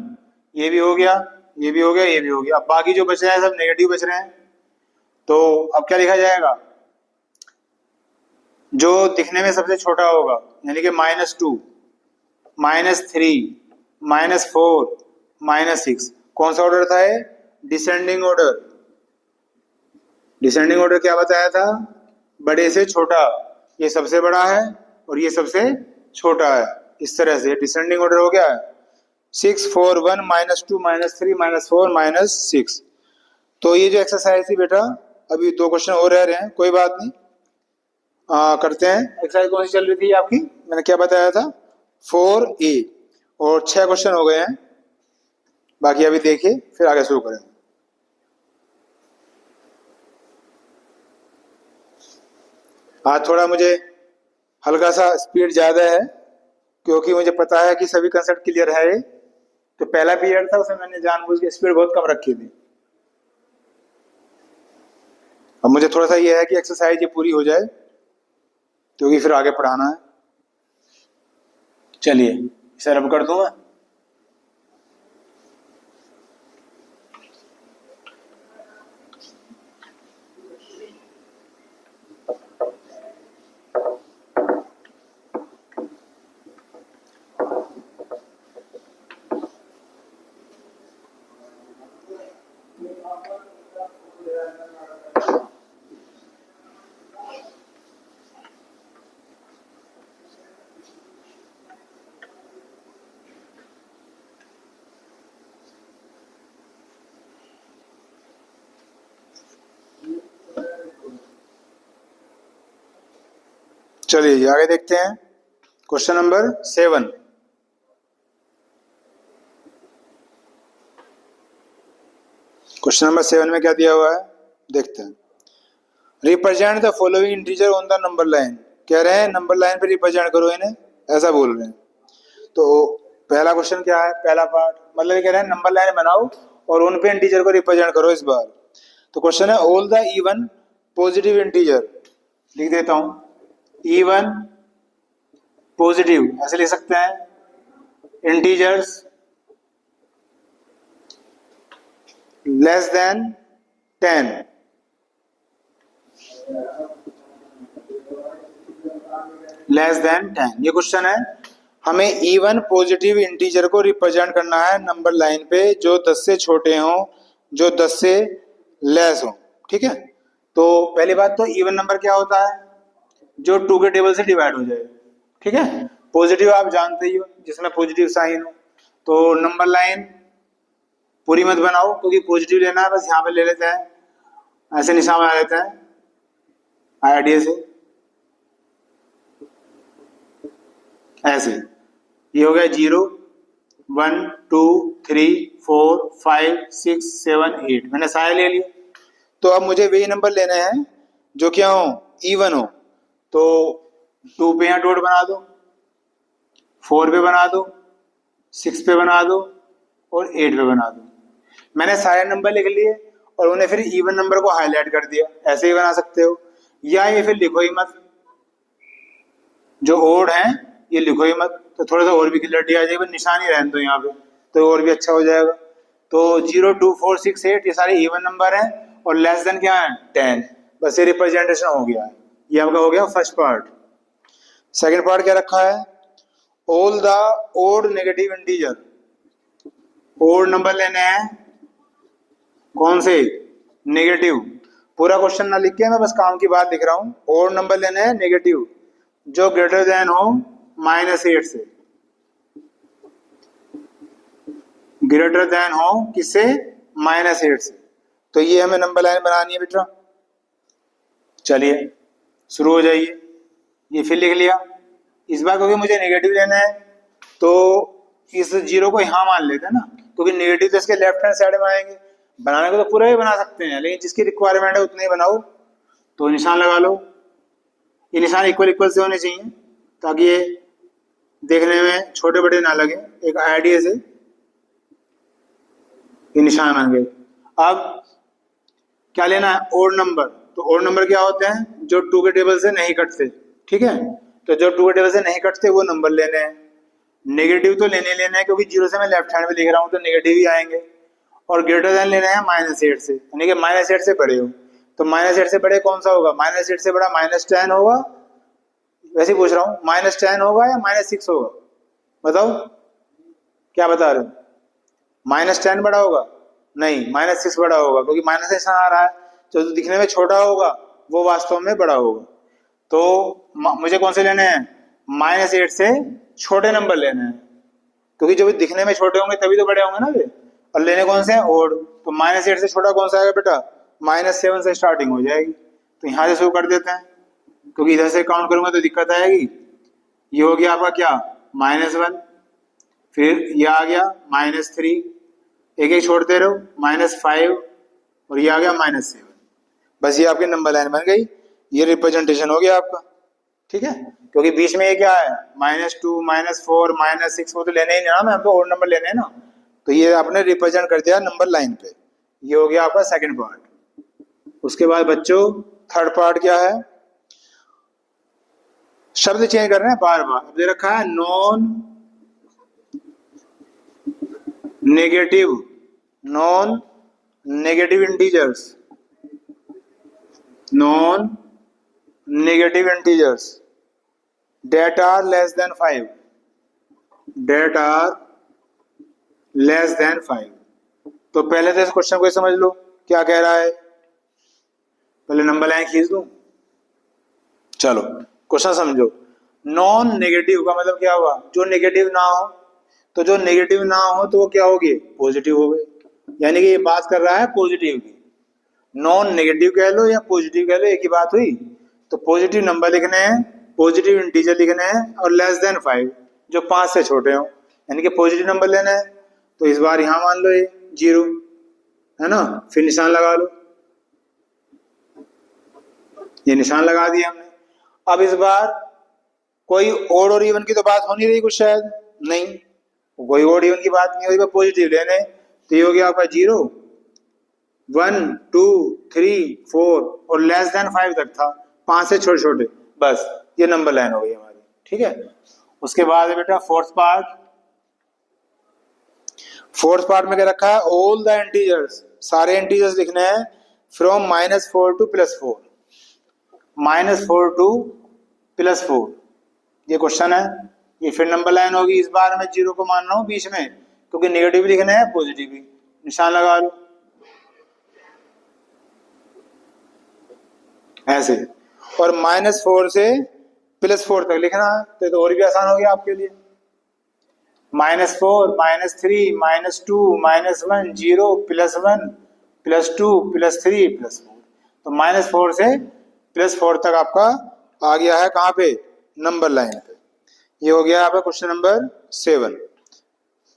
ये भी हो गया, ये भी हो गया, ये भी हो गया। अब बाकी जो बच रहे हैं सब नेगेटिव बच रहे हैं। तो अब क्या लिखा जाएगा, जो दिखने में सबसे छोटा होगा, यानी कि -2, -3, -4, -6। कौन सा ऑर्डर था ये, डिसेंडिंग ऑर्डर। डिसेंडिंग ऑर्डर क्या बताया था, बड़े से छोटा। ये सबसे बड़ा है और ये सबसे छोटा है। इस तरह से डिसेंडिंग ऑर्डर हो गया है। 6, 4, 1, -2, -3, -4, -6। तो ये जो एक्सरसाइज थी बेटा, अभी 2 क्वेश्चन और रह रहे हैं, कोई बात नहीं, करते हैं। एक्सरसाइज कौन सी चल रही थी आपकी, मैंने क्या बताया था, 4A। और 6 क्वेश्चन हो गए हैं, बाकी अभी देखिए फिर आगे शुरू करें। आज थोड़ा मुझे हल्का सा स्पीड ज़्यादा है, क्योंकि मुझे पता है कि सभी कंसेप्ट क्लियर है। तो पहला पीरियड था, उसमें मैंने जानबूझ के स्पीड बहुत कम रखी थी। अब मुझे थोड़ा सा ये है कि एक्सरसाइज ये पूरी हो जाए, क्योंकि फिर आगे पढ़ाना है। चलिए इसे रब कर दूंगा। चलिए जी आगे देखते हैं। Question number 7। क्वेश्चन नंबर 7 में क्या दिया हुआ है, देखते हैं। Represent the following integer on the number line. कह रहे हैं नंबर लाइन पे रिप्रेजेंट करो इन्हें, ऐसा बोल रहे हैं। तो पहला क्वेश्चन क्या है, पहला पार्ट, मतलब कह रहे हैं नंबर लाइन बनाओ और उन पे इंटीजर को रिप्रेजेंट करो इस बार। तो क्वेश्चन है all the even positive integer. लिख देता हूं, इवन पॉजिटिव ऐसे लिख सकते हैं, integers less than 10, less than 10। ये क्वेश्चन है। हमें इवन पॉजिटिव इंटीजर को रिप्रेजेंट करना है नंबर लाइन पे जो 10 से छोटे हों, जो 10 से लेस हों। ठीक है, तो पहली बात तो इवन नंबर क्या होता है, जो 2 के टेबल से डिवाइड हो जाए। ठीक है, पॉजिटिव आप जानते ही हो, जिसमें पॉजिटिव साइन हो। तो नंबर लाइन पूरी मत बनाओ क्योंकि पॉजिटिव लेना है, बस यहाँ पे ले लेते हैं, ऐसे निशान बना लेते हैं आईडिया से, ऐसे। ये हो गया 0 1 2 3 4 5 6 7 8, मैंने सारे ले लिए। तो अब मुझे वही नंबर लेने हैं जो क्या हो, इवन हो। तो 2 पे यहाँ डॉट बना दो, 4 पे बना दो, 6 पे बना दो और 8 पे बना दो। मैंने सारे नंबर लिख लिए और उन्हें फिर इवन नंबर को हाईलाइट कर दिया, ऐसे ही बना सकते हो, या ये फिर लिखो ही मत, जो ओड है ये लिखो ही मत, तो थोड़ा सा और भी क्लियरिटी आ जाएगी, निशान ही रहने दो यहाँ पे तो और भी अच्छा हो जाएगा। तो 0 2 4 6 8 ये सारे इवन नंबर हैं और लेस देन क्या है 10, बस ये रिप्रेजेंटेशन हो गया। ये आपका हो गया फर्स्ट पार्ट। सेकंड पार्ट क्या रखा है, all the odd negative integer. Odd number लेने हैं, कौन से, नेगेटिव। पूरा क्वेश्चन ना लिख के मैं बस काम की बात लिख रहा हूं। ओड नंबर लेने हैं नेगेटिव जो ग्रेटर देन हो -8 से, ग्रेटर देन हो किससे, -8 से। तो ये हमें नंबर लाइन बनानी है बेटा। चलिए शुरू हो जाइए। ये फिर लिख लिया। इस बार क्योंकि मुझे नेगेटिव लेना है तो इस 0 को यहाँ मान लेते हैं ना, क्योंकि नेगेटिव तो इसके लेफ्ट हैंड साइड में आएंगे। बनाने को तो पूरा ही बना सकते हैं, लेकिन जिसकी रिक्वायरमेंट है उतने ही बनाओ। तो निशान लगा लो, ये निशान इक्वल इक्वल से होने चाहिए ताकि ये देखने में छोटे बड़े ना लगे, एक आइडिया से ये निशान बन गए। अब क्या लेना है, ओड नंबर। तो ओड नंबर क्या होते हैं, जो 2 के टेबल से नहीं कटते। ठीक है, तो जो 2 के टेबल से नहीं कटते वो नंबर लेने हैं। नेगेटिव तो लेने हैं क्योंकि 0 से मैं लेफ्ट हैंड में लिख रहा हूँ तो नेगेटिव ही आएंगे। और ग्रेटर देन लेना है -8 से, यानी कि -8 से बड़े हो। तो -8 से बड़े कौन सा होगा, -8 से बड़ा -10 होगा। वैसे ही पूछ रहा हूँ, -10 होगा या -6 होगा, बताओ क्या बता रहे हो। -10 बड़ा होगा, नहीं -6 बड़ा होगा, क्योंकि माइनस निशान आ रहा है। जो दिखने में छोटा होगा वो वास्तव में बड़ा होगा। तो मुझे कौन से लेने हैं, -8 से छोटे नंबर लेने हैं, क्योंकि जब दिखने में छोटे होंगे तभी तो बड़े होंगे ना वे। और लेने कौन से हैं, ओड। तो -8 से छोटा कौन सा आएगा बेटा, -7 से स्टार्टिंग हो जाएगी। तो यहाँ से शुरू कर देते हैं, क्योंकि इधर से काउंट करूंगा तो दिक्कत आएगी। ये हो गया आपका क्या, -1, फिर ये आ गया -3, एक एक छोड़ते रहो, -5, और ये आ गया -7। बस ये आपकी नंबर लाइन बन गई, ये रिप्रेजेंटेशन हो गया आपका। ठीक है, क्योंकि बीच में ये क्या है, -2 -4 -6, वो तो लेने ही ना, हम तो और नंबर लेने हैं ना। तो ये आपने रिप्रेजेंट कर दिया नंबर लाइन पे। ये हो गया आपका सेकंड पार्ट। उसके बाद बच्चों थर्ड पार्ट क्या है, शब्द चेंज कर रहे हैं बार बार। अब दे रखा है non negative integers, non negative integers that are less than 5, that are less than 5। तो पहले तो इस क्वेश्चन को समझ लो क्या कह रहा है, पहले नंबर लाइन खींच दूं। चलो क्वेश्चन समझो। नॉन नेगेटिव का मतलब क्या हुआ, जो नेगेटिव ना हो। तो जो नेगेटिव ना हो तो वो क्या हो गए, पॉजिटिव हो गए। यानी कि ये बात कर रहा है पॉजिटिव की। नॉन नेगेटिव कह लो या पॉजिटिव कह लो, एक ही बात हुई। तो पॉजिटिव नंबर लिखने हैं, पॉजिटिव इंटीजर लिखने हैं, और लेस देन 5 जो 5 से छोटे हो, यानी कि पॉजिटिव नंबर लेना है। तो इस बार यहां मान लो ये 0 है ना, फिर निशान लगा लो, ये निशान लगा दिया हमने। अब इस बार कोई ओड और इवन की तो बात हो नहीं रही कुछ, शायद नहीं, कोई ओड इवन की बात नहीं हो रही, पॉजिटिव लेने। तो ये हो गया आपका 0 1 2 3 4 और लेस देन 5 तक था, 5 से छोटे छोटे, बस ये नंबर लाइन हो गई हमारी। ठीक है, उसके बाद है बेटा फोर्थ पार्ट। फोर्थ पार्ट में क्या रखा है, ऑल द इंटीजर्स, सारे इंटीजर्स लिखने हैं फ्रॉम -4 टू +4, -4 टू +4। ये क्वेश्चन है, ये फिर नंबर लाइन होगी। इस बार मैं 0 को मान रहा हूँ बीच में, क्योंकि नेगेटिव लिखना है पॉजिटिव भी, निशान लगा लो ऐसे। और -4 से +4 तक लिखना है, तो ये तो और भी आसान हो गया आपके लिए। -4 -3 -2 -1 0 +1 +2 +3 +4, तो -4 से +4 तक आपका आ गया है कहाँ पे, नंबर लाइन पे। ये हो गया आपका क्वेश्चन नंबर 7।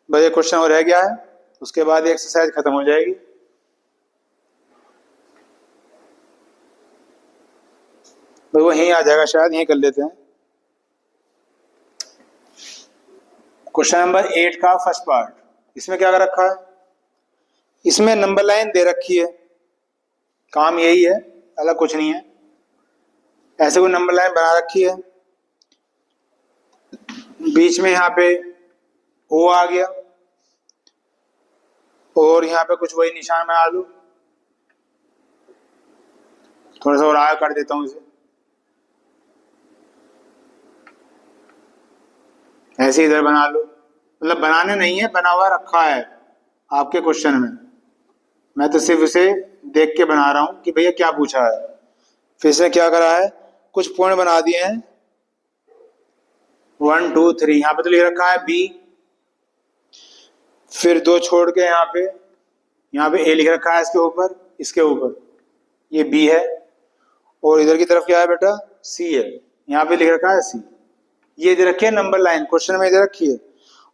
बस ये क्वेश्चन और रह गया है, उसके बाद एक्सरसाइज खत्म हो जाएगी। तो वो यहीं आ जाएगा शायद, यहीं कर लेते हैं। क्वेश्चन नंबर 8 का फर्स्ट पार्ट, इसमें क्या कर रखा है, इसमें नंबर लाइन दे रखी है, काम यही है, अलग कुछ नहीं है। ऐसे कोई नंबर लाइन बना रखी है, बीच में यहाँ पे ओ आ गया, और यहाँ पे कुछ वही निशान बना लूं, थोड़ा सा और आगे कर देता हूं इसे, ऐसे इधर बना लो। मतलब बनाने नहीं है, बना हुआ रखा है आपके क्वेश्चन में, मैं तो सिर्फ इसे देख के बना रहा हूं कि भैया क्या पूछा है। फिर से क्या करा है, कुछ पॉइंट बना दिए हैं 1 2 3, यहाँ पे तो लिख रखा है बी, फिर 2 छोड़ के यहाँ पे ए लिख रखा है इसके ऊपर ये बी है, और इधर की तरफ क्या है बेटा, सी है, यहाँ पे लिख रखा है सी। ये दे रखी है नंबर लाइन, क्वेश्चन में दे रखी है।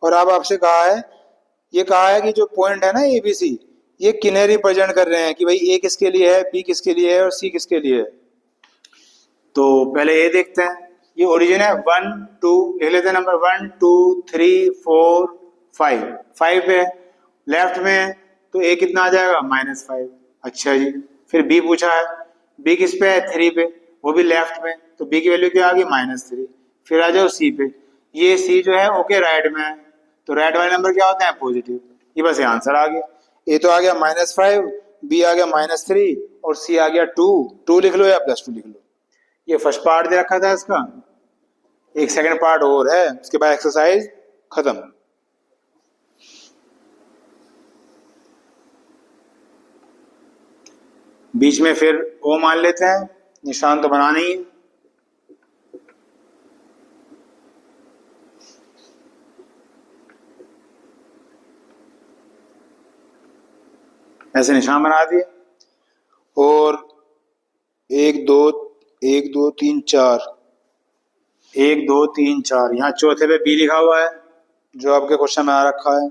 और अब आपसे कहा है, ये कहा है कि जो पॉइंट है ना ए बी सी, ये किन्हें रिप्रेजेंट कर रहे हैं, कि भाई ए किसके लिए है, बी किसके लिए है और सी किसके लिए है। तो पहले ए देखते हैं, ये ओरिजिन है 1 2, लिख लेते हैं नंबर 1 2 3 4 5, 5 पे लेफ्ट में है, तो ए कितना आ जाएगा, -5। अच्छा जी, फिर बी पूछा है, बी किस पे है, 3 पे, वो भी लेफ्ट में, तो बी की वैल्यू क्या आ गई, -3। फिर आ जाओ सी पे, ये सी जो है ओके राइट में है, तो राइट वाले नंबर क्या होते हैं, पॉजिटिव। ये बस ये आंसर आ गया, ए तो आ गया -5, बी आ गया -3 और सी आ गया 2 लिख लो या +2 लिख लो। ये फर्स्ट पार्ट दे रखा था इसका, एक सेकंड पार्ट और है, उसके बाद एक्सरसाइज खत्म। बीच में फिर ओ मान लेते हैं, निशान तो बनाना ही है। ऐसे निशान बना दिए, और 1 2 3 4, 1 2 3 4, यहाँ चौथे पे बी लिखा हुआ है जो आपके क्वेश्चन में आ रखा है,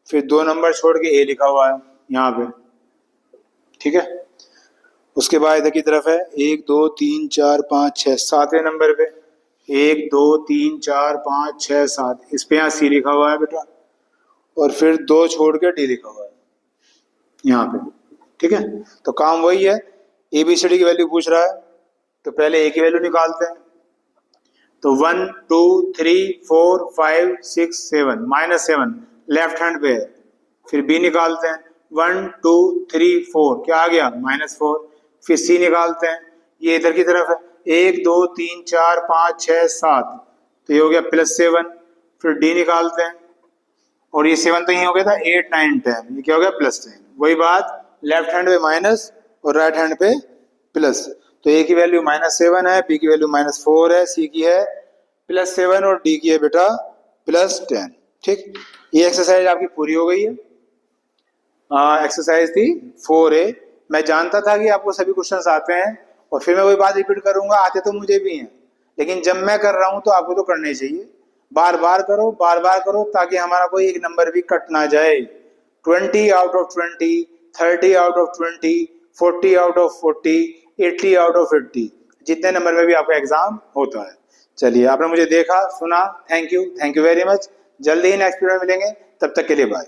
फिर 2 नंबर छोड़ के ए लिखा हुआ है यहाँ पे, ठीक है। उसके बाद इधर की तरफ है 1 2 3 4 5 6, 7वें नंबर पे 1 2 3 4 5 6 7, इस पे यहाँ सी लिखा हुआ है बेटा, और फिर 2 छोड़ के डी लिखा हुआ है यहाँ पे, ठीक है। तो काम वही है, ABCD की वैल्यू पूछ रहा है, तो पहले ए की वैल्यू निकालते हैं। तो 1 2 3 4 5 6 7, -7 लेफ्ट हैंड पे है, फिर बी निकालते हैं 1 2 3 4, क्या आ गया, -4। फिर सी निकालते हैं, ये इधर की तरफ है 1 2 3 4 5 6 7, तो ये हो गया +7। फिर डी निकालते हैं, और ये 7 तो यही हो गया था 8 9 10, ये क्या हो गया +10। वही बात, लेफ्ट हैंड पे माइनस और राइट हैंड पे प्लस, तो ए की वैल्यू -7 है, बी की वैल्यू -4 है, सी की है +7 और डी की है बेटा +10, ठीक। ये एक्सरसाइज आपकी पूरी हो गई है। एक्सरसाइज थी 4A। मैं जानता था कि आपको सभी क्वेश्चंस आते हैं, और फिर मैं वही बात रिपीट करूंगा, आते तो मुझे भी हैं, लेकिन जब मैं कर रहा हूं तो आपको तो करने चाहिए। बार बार करो, ताकि हमारा कोई एक नंबर भी कट ना जाए। 20 out of 20, 30 out of 20, 40 out of 40, 80 out of 80, जितने नंबर में भी आपका एग्जाम होता है। चलिए, आपने मुझे देखा सुना, थैंक यू वेरी मच। जल्दी ही नेक्स्ट वीडियो में मिलेंगे, तब तक के लिए बाय।